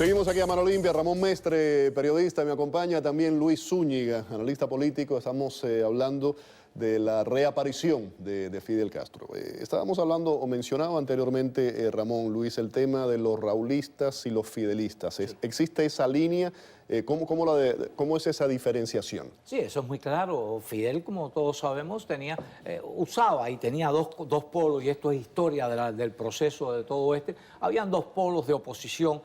Seguimos aquí a Mano Limpia. Ramón Mestre, periodista, me acompaña también Luis Zúñiga, analista político. Estamos hablando de la reaparición de Fidel Castro. Estábamos hablando, o mencionaba anteriormente, Ramón, Luis, el tema de los raulistas y los fidelistas. Sí. ¿Existe esa línea? ¿Cómo es esa diferenciación? Sí, eso es muy claro. Fidel, como todos sabemos, usaba y tenía dos polos, y esto es historia del proceso de todo este. Habían dos polos de oposición,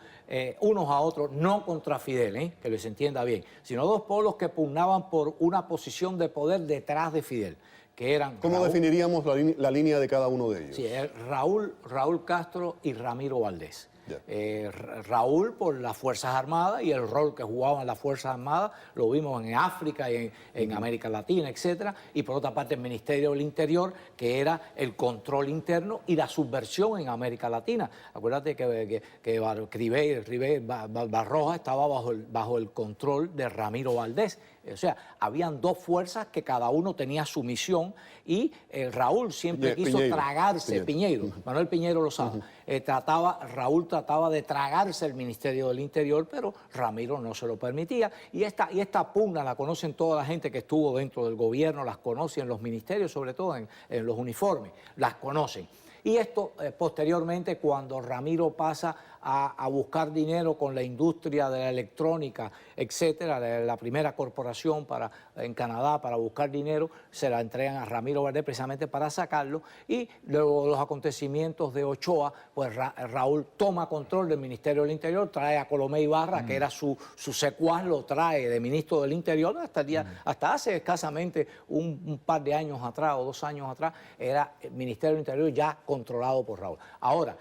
unos a otros, no contra Fidel, que les entienda bien, sino dos polos que pugnaban por una posición de poder detrás de Fidel, que eran... ¿Cómo definiríamos la línea de cada uno de ellos? Sí, Raúl Castro y Ramiro Valdés. Yeah. Raúl por las Fuerzas Armadas y el rol que jugaban las Fuerzas Armadas, lo vimos en África y en América Latina, etcétera, y por otra parte el Ministerio del Interior, que era el control interno y la subversión en América Latina. Acuérdate que Barroja estaba bajo el control de Ramiro Valdés. O sea, habían dos fuerzas que cada uno tenía su misión, y Raúl siempre quiso tragarse, Manuel Piñero lo sabe, Raúl trataba de tragarse el Ministerio del Interior, pero Ramiro no se lo permitía, y esta pugna la conocen toda la gente que estuvo dentro del gobierno, las conocen los ministerios, sobre todo en los uniformes, las conocen. Y esto posteriormente, cuando Ramiro pasa a buscar dinero con la industria de la electrónica, etcétera, la primera corporación en Canadá para buscar dinero, se la entregan a Ramiro Valdés precisamente para sacarlo, y luego de los acontecimientos de Ochoa, pues Raúl toma control del Ministerio del Interior, trae a Colomé Ibarra, que era su secuaz, lo trae de ministro del Interior hasta hace escasamente un par de años atrás o 2 años atrás, era el Ministerio del Interior ya controlado por Raúl. Ahora,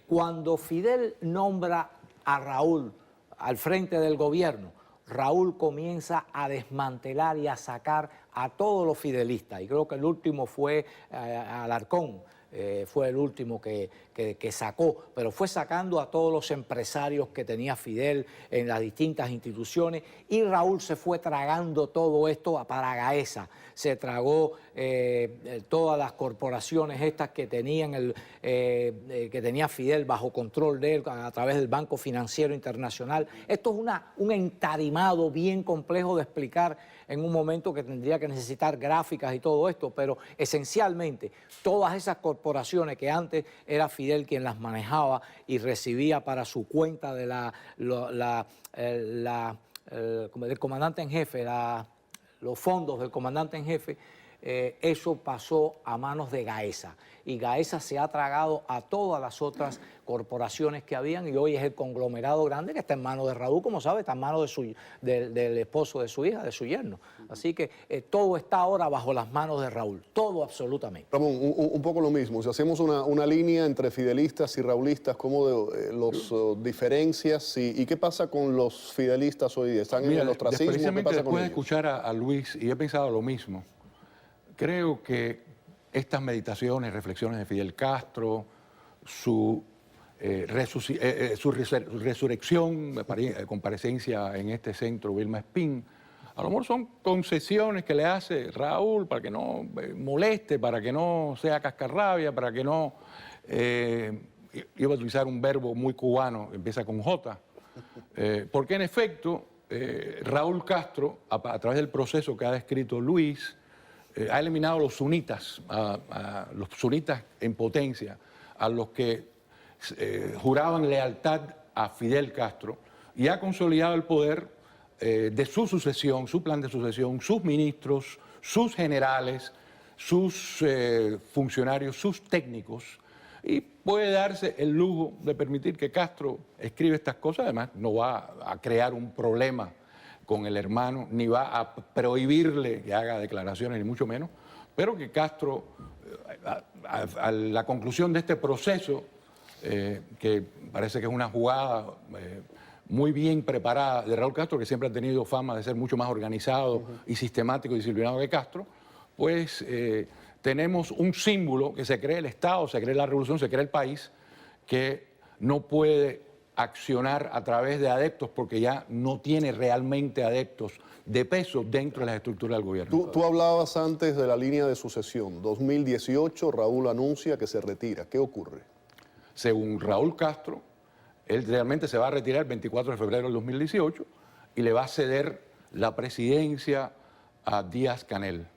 cuando Fidel nombra a Raúl al frente del gobierno, Raúl comienza a desmantelar y a sacar a todos los fidelistas, y creo que el último fue Alarcón. Fue el último que sacó, pero fue sacando a todos los empresarios que tenía Fidel en las distintas instituciones, y Raúl se fue tragando todo esto para Gaesa. Se tragó todas las corporaciones estas que tenía Fidel bajo control de él a través del Banco Financiero Internacional. Esto es un entarimado bien complejo de explicar en un momento que tendría que necesitar gráficas y todo esto, pero esencialmente todas esas corporaciones que antes era Fidel quien las manejaba y recibía para su cuenta de del comandante en jefe, los fondos del comandante en jefe, eso pasó a manos de Gaesa, y Gaesa se ha tragado a todas las otras corporaciones que habían, y hoy es el conglomerado grande que está en manos de Raúl, como sabe, está en manos del esposo de su hija, de su yerno. Así que todo está ahora bajo las manos de Raúl, todo absolutamente. Ramón, un poco lo mismo, si hacemos una línea entre fidelistas y raulistas, ¿cómo los diferencias y qué pasa con los fidelistas hoy día? ¿Están en el ostracismo? Precisamente después de escuchar a Luis, y he pensado lo mismo, creo que estas meditaciones, reflexiones de Fidel Castro, su resurrección, comparecencia en este centro, Vilma Espín, a lo mejor son concesiones que le hace Raúl para que no moleste, para que no sea cascarrabia, para que no... iba a utilizar un verbo muy cubano, empieza con J, porque en efecto Raúl Castro, a través del proceso que ha descrito Luis, ha eliminado a los sunitas, a los sunitas en potencia, a los que juraban lealtad a Fidel Castro, y ha consolidado el poder de su sucesión, su plan de sucesión, sus ministros, sus generales, sus funcionarios, sus técnicos, y puede darse el lujo de permitir que Castro escriba estas cosas. Además, no va a crear un problema con el hermano, ni va a prohibirle que haga declaraciones, ni mucho menos, pero que Castro, a la conclusión de este proceso, que parece que es una jugada muy bien preparada de Raúl Castro, que siempre ha tenido fama de ser mucho más organizado y sistemático y disciplinado que Castro, pues tenemos un símbolo que se cree el Estado, se cree la revolución, se cree el país, que no puede accionar a través de adeptos porque ya no tiene realmente adeptos de peso dentro de las estructuras del gobierno. Tú hablabas antes de la línea de sucesión. 2018, Raúl anuncia que se retira. ¿Qué ocurre? Según Raúl Castro, Él realmente se va a retirar el 24 de febrero del 2018 y le va a ceder la presidencia a Díaz-Canel.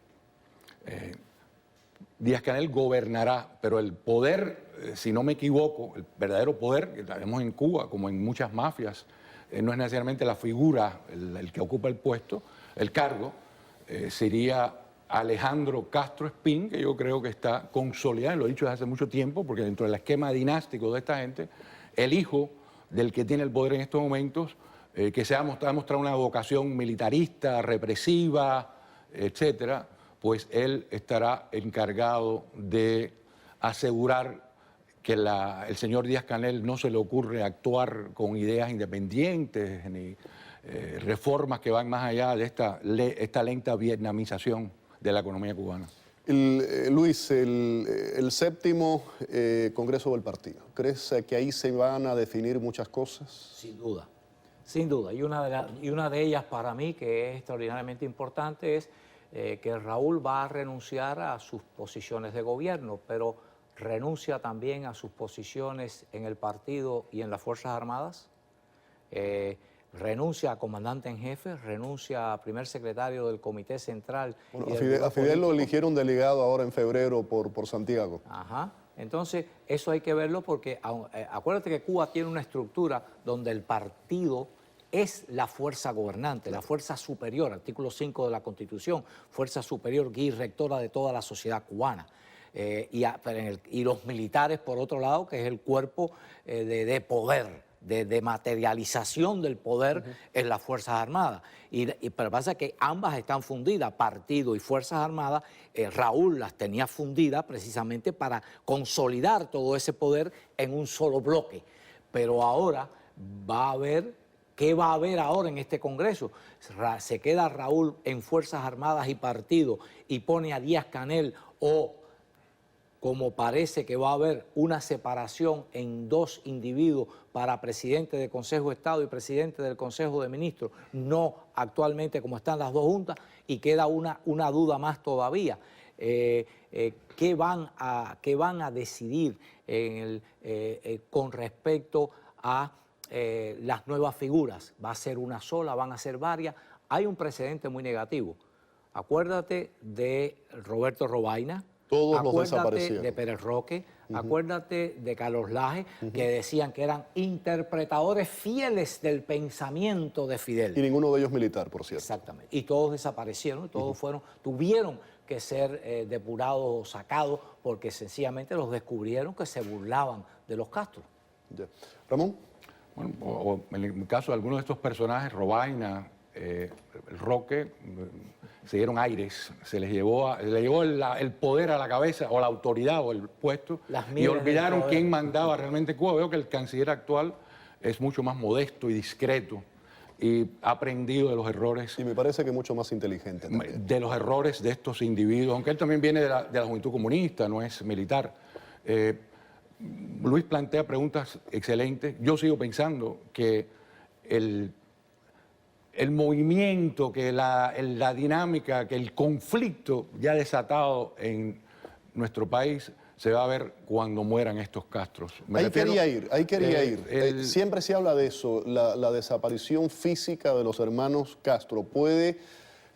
Díaz-Canel gobernará, pero el poder, si no me equivoco, el verdadero poder que tenemos en Cuba, como en muchas mafias, no es necesariamente la figura, el que ocupa el puesto, el cargo, sería Alejandro Castro Espín, que yo creo que está consolidado, y lo he dicho desde hace mucho tiempo, porque dentro del esquema dinástico de esta gente, el hijo del que tiene el poder en estos momentos, que ha mostrado una vocación militarista, represiva, etcétera, pues él estará encargado de asegurar que el señor Díaz-Canel no se le ocurre actuar con ideas independientes ni reformas que van más allá de esta lenta vietnamización de la economía cubana. Luis, el séptimo Congreso del Partido, ¿crees que ahí se van a definir muchas cosas? Sin duda, sin duda. Y una de ellas para mí, que es extraordinariamente importante, es que Raúl va a renunciar a sus posiciones de gobierno, pero renuncia también a sus posiciones en el partido y en las Fuerzas Armadas. Renuncia a comandante en jefe, renuncia a primer secretario del Comité Central. Bueno, a Fidel lo eligieron delegado ahora en febrero por Santiago. Ajá. Entonces, eso hay que verlo porque acuérdate que Cuba tiene una estructura donde el partido es la fuerza gobernante, la fuerza superior, artículo 5 de la Constitución, fuerza superior, guía y rectora de toda la sociedad cubana. Y los militares, por otro lado, que es el cuerpo de poder, de materialización del poder en las Fuerzas Armadas. Pero pasa que ambas están fundidas, partido y Fuerzas Armadas. Raúl las tenía fundidas precisamente para consolidar todo ese poder en un solo bloque. Pero ahora va a haber... ¿Qué va a haber ahora en este Congreso? ¿Se queda Raúl en Fuerzas Armadas y partido y pone a Díaz-Canel o, como parece que va a haber, una separación en dos individuos para presidente del Consejo de Estado y presidente del Consejo de Ministros, no actualmente como están las dos juntas, y queda una duda más todavía? ¿Qué van a decidir con respecto a las nuevas figuras? ¿Va a ser una sola? ¿Van a ser varias? Hay un precedente muy negativo. Acuérdate de Roberto Robaina, todos los acuérdate desaparecieron. de Pérez Roque, acuérdate de Carlos Laje, que decían que eran interpretadores fieles del pensamiento de Fidel. Y ninguno de ellos militar, por cierto. Exactamente. Y todos desaparecieron, todos tuvieron que ser depurados o sacados porque sencillamente los descubrieron que se burlaban de los Castro. Ya. Ramón. Bueno, o en el caso de algunos de estos personajes, Robaina, el Roque, se dieron aires, se les llevó, el poder a la cabeza, o la autoridad, o el puesto, y olvidaron quién mandaba realmente Cuba. Veo que el canciller actual es mucho más modesto y discreto, y ha aprendido de los errores. Y me parece que mucho más inteligente también. De los errores de estos individuos, aunque él también viene de la Juventud Comunista, no es militar. Luis plantea preguntas excelentes. Yo sigo pensando que el movimiento, que la dinámica, que el conflicto ya desatado en nuestro país se va a ver cuando mueran estos Castros. Ahí quería ir. Siempre se habla de eso, la desaparición física de los hermanos Castro. ¿Puede,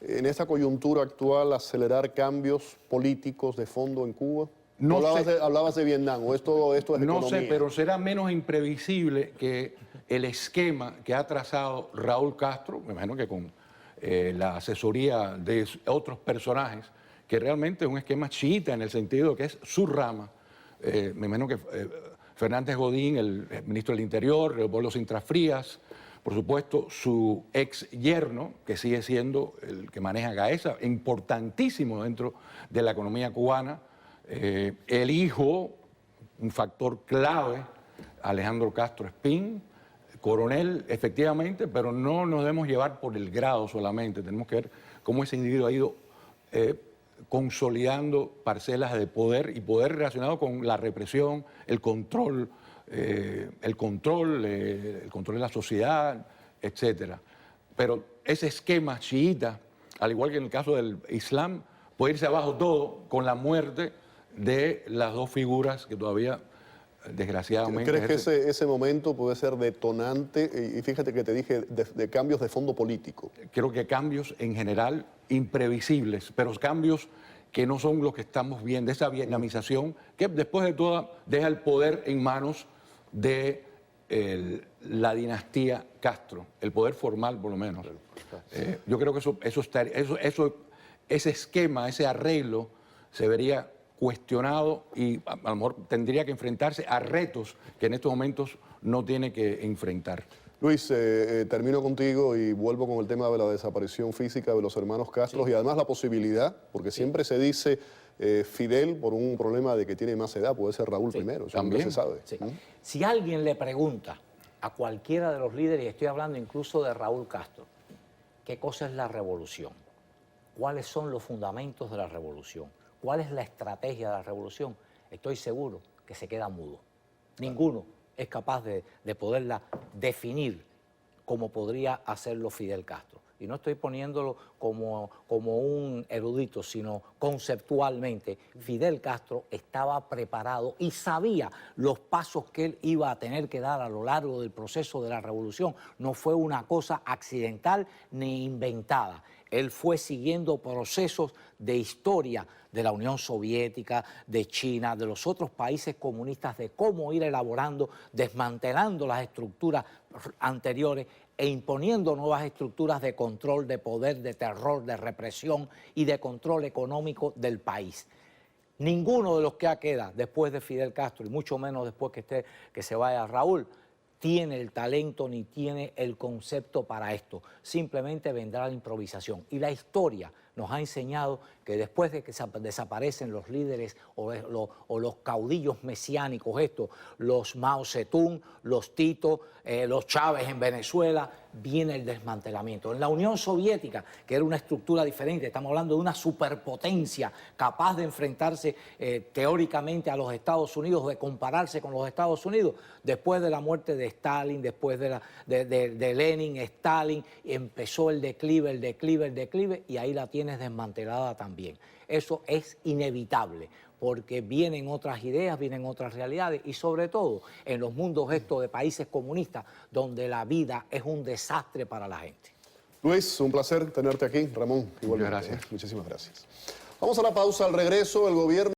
en esta coyuntura actual, acelerar cambios políticos de fondo en Cuba? No hablabas de Vietnam, o esto es economía. No sé, pero será menos imprevisible que el esquema que ha trazado Raúl Castro, me imagino que con la asesoría de otros personajes, que realmente es un esquema chiita en el sentido que es su rama. Me imagino que Fernández Godín, el ministro del Interior, Leopoldo Sintra Frías, por supuesto su ex yerno, que sigue siendo el que maneja Gaesa, importantísimo dentro de la economía cubana. El hijo, un factor clave, Alejandro Castro Espín, coronel, efectivamente, pero no nos debemos llevar por el grado solamente. Tenemos que ver cómo ese individuo ha ido consolidando parcelas de poder, y poder relacionado con la represión, el control de la sociedad, etcétera. Pero ese esquema chiita, al igual que en el caso del Islam, puede irse abajo todo con la muerte de las dos figuras que todavía desgraciadamente... ¿Crees que ese momento puede ser detonante? Y fíjate que te dije de cambios de fondo político. Creo que cambios en general imprevisibles, pero cambios que no son los que estamos viendo, esa vietnamización que después de todo deja el poder en manos de la dinastía Castro, el poder formal por lo menos. Yo creo que ese esquema, ese arreglo se vería cuestionado y a lo mejor tendría que enfrentarse a retos que en estos momentos no tiene que enfrentar. Luis, termino contigo y vuelvo con el tema de la desaparición física de los hermanos Castro y además la posibilidad, porque siempre se dice Fidel por un problema de que tiene más edad, puede ser Raúl primero, eso nunca se sabe. Sí. Si alguien le pregunta a cualquiera de los líderes, y estoy hablando incluso de Raúl Castro, ¿qué cosa es la revolución? ¿Cuáles son los fundamentos de la revolución? ¿Cuál es la estrategia de la revolución? Estoy seguro que se queda mudo. Ninguno es capaz de poderla definir como podría hacerlo Fidel Castro. Y no estoy poniéndolo como un erudito, sino conceptualmente. Fidel Castro estaba preparado y sabía los pasos que él iba a tener que dar a lo largo del proceso de la revolución. No fue una cosa accidental ni inventada. Él fue siguiendo procesos de historia de la Unión Soviética, de China, de los otros países comunistas, de cómo ir elaborando, desmantelando las estructuras anteriores e imponiendo nuevas estructuras de control, de poder, de terror, de represión y de control económico del país. Ninguno de los que queda después de Fidel Castro, y mucho menos después que se vaya Raúl, tiene el talento ni tiene el concepto para esto. Simplemente vendrá la improvisación. Y la historia nos ha enseñado que después de que desaparecen los líderes o los caudillos mesiánicos, los Mao Zedong, los Tito, los Chávez en Venezuela, viene el desmantelamiento. En la Unión Soviética, que era una estructura diferente, estamos hablando de una superpotencia capaz de enfrentarse teóricamente a los Estados Unidos, de compararse con los Estados Unidos, después de la muerte de Stalin, después de Lenin, Stalin, empezó el declive, y ahí la tienes desmantelada también. Eso es inevitable, porque vienen otras ideas, vienen otras realidades, y sobre todo en los mundos de países comunistas, donde la vida es un desastre para la gente. Luis, un placer tenerte aquí. Ramón, igualmente. Muchas gracias. Muchísimas gracias. Vamos a la pausa. Al regreso, el gobierno...